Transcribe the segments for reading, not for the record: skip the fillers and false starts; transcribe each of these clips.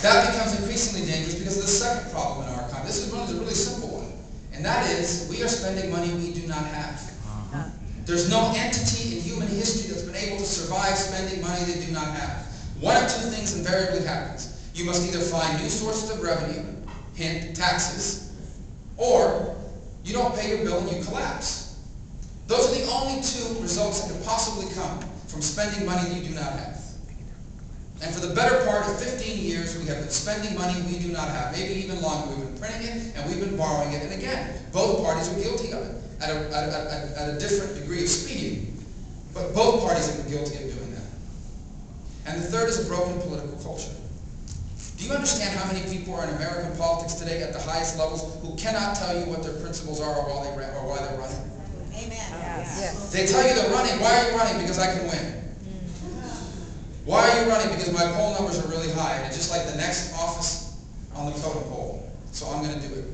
That becomes increasingly dangerous because of the second problem in our economy. This is a really simple one, and that is we are spending money we do not have. There's no entity in human history that's been able to survive spending money they do not have. One of two things invariably happens. You must either find new sources of revenue, hint, taxes, or you don't pay your bill and you collapse. Those are the only two results that can possibly come from spending money that you do not have. And for the better part of 15 years, we have been spending money we do not have. Maybe even longer. We've been printing it and we've been borrowing it. And again, both parties are guilty of it at a different degree of speed. But both parties have been guilty of doing that. And the third is a broken political culture. Do you understand how many people are in American politics today at the highest levels who cannot tell you what their principles are or why they're running? Amen. Yes. They tell you they're running. Why are you running? Because I can win. Why are you running? Because my poll numbers are really high, and it's just like the next office on the totem pole. So I'm going to do it.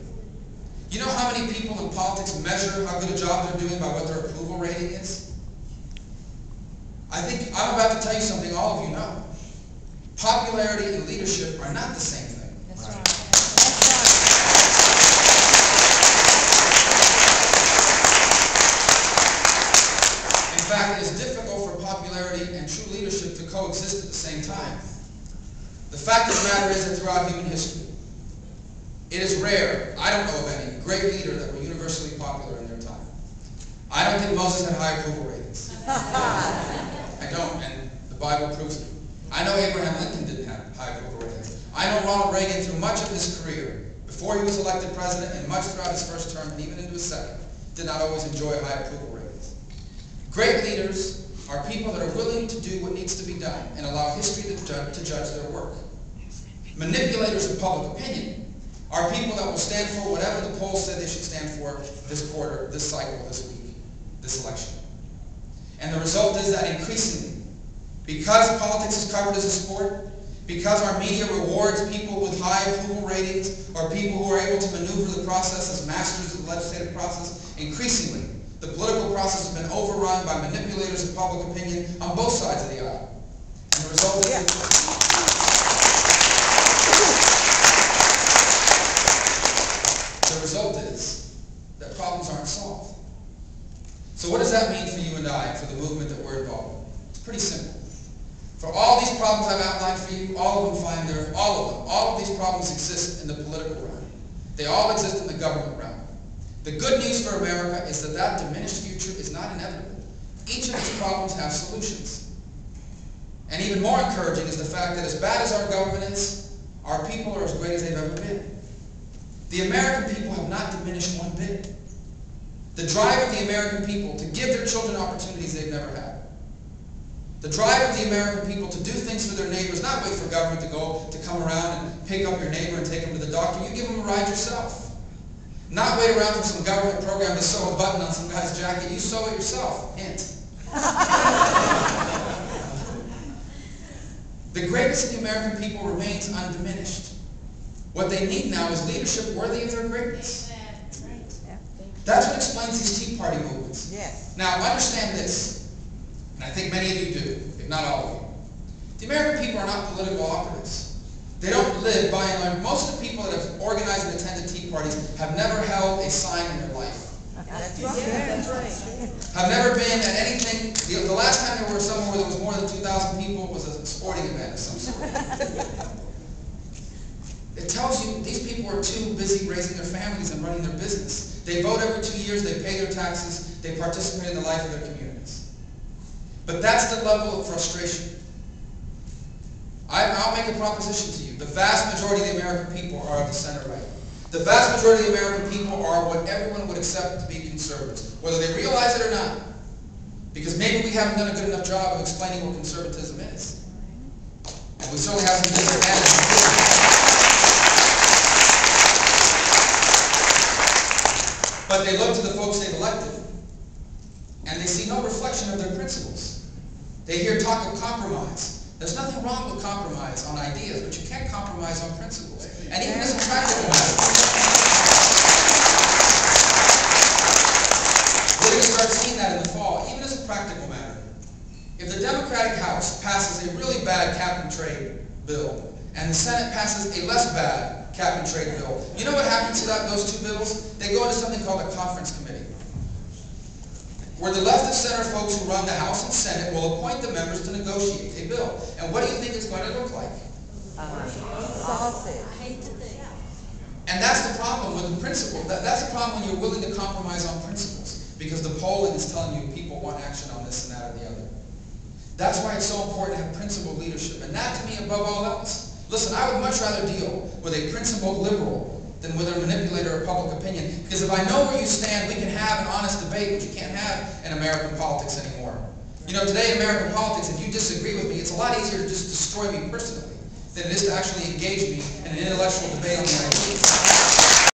You know how many people in politics measure how good a job they're doing by what their approval rating is? I think I'm about to tell you something all of you know. Popularity and leadership are not the same thing. That's right. In fact, it is difficult for popularity and true leadership to coexist at the same time. The fact of the matter is that throughout human history, it is rare, I don't know of any, great leader that were universally popular in their time. I don't think Moses had high approval ratings. I don't, and the Bible proves it. I know Abraham Lincoln didn't have high approval ratings. I know Ronald Reagan, through much of his career, before he was elected president and much throughout his first term and even into his second, did not always enjoy high approval ratings. Great leaders are people that are willing to do what needs to be done and allow history to judge their work. Manipulators of public opinion are people that will stand for whatever the polls said they should stand for this quarter, this cycle, this week, this election. And the result is that increasingly, because politics is covered as a sport, because our media rewards people with high approval ratings or people who are able to maneuver the process as masters of the legislative process, increasingly, the political process has been overrun by manipulators of public opinion on both sides of the aisle. And the result is that problems aren't solved. So what does that mean for you and I, for the movement that we're involved in? It's pretty simple. For all these problems I've outlined for you, all of these problems exist in the political realm. They all exist in the government realm. The good news for America is that that diminished future is not inevitable. Each of these problems have solutions. And even more encouraging is the fact that as bad as our government is, our people are as great as they've ever been. The American people have not diminished one bit. The drive of the American people to give their children opportunities they've never had. The drive of the American people to do things for their neighbors, not wait for government to come around and pick up your neighbor and take him to the doctor. You give him a ride yourself. Not wait around for some government program to sew a button on some guy's jacket. You sew it yourself. Hint. The greatness of the American people remains undiminished. What they need now is leadership worthy of their greatness. That's what explains these Tea Party movements. Yes. Now, understand this, and I think many of you do, if not all of you. The American people are not political operatives. They don't live by and large. Most of the people that have organized and attended Tea Parties have never held a sign in their life. That's right. That's right. Have never been at anything. The last time they were somewhere where there was more than 2,000 people was a sporting event of some sort. It tells you these people are too busy raising their families and running their business. They vote every 2 years, they pay their taxes, they participate in the life of their communities. But that's the level of frustration. I'll make a proposition to you. The vast majority of the American people are of the center right. The vast majority of the American people are what everyone would accept to be conservatives, whether they realize it or not. Because maybe we haven't done a good enough job of explaining what conservatism is. And we certainly haven't been advantage. But they look to the folks they've elected, and they see no reflection of their principles. They hear talk of compromise. There's nothing wrong with compromise on ideas, but you can't compromise on principles. And even as a practical matter, we're going to start seeing that in the fall. Even as a practical matter, if the Democratic House passes a really bad cap and trade bill and the Senate passes a less bad cap and trade bill. You know what happens to those two bills? They go into something called a conference committee, where the left and center folks who run the House and Senate will appoint the members to negotiate a bill. And what do you think it's going to look like? Sausage. And that's the problem with the principle. That's the problem when you're willing to compromise on principles, because the polling is telling you people want action on this and that or the other. That's why it's so important to have principled leadership. And that, to me, above all else. Listen, I would much rather deal with a principled liberal than with a manipulator of public opinion. Because if I know where you stand, we can have an honest debate, which you can't have in American politics anymore. You know, today in American politics, if you disagree with me, it's a lot easier to just destroy me personally than it is to actually engage me in an intellectual debate on the ideas.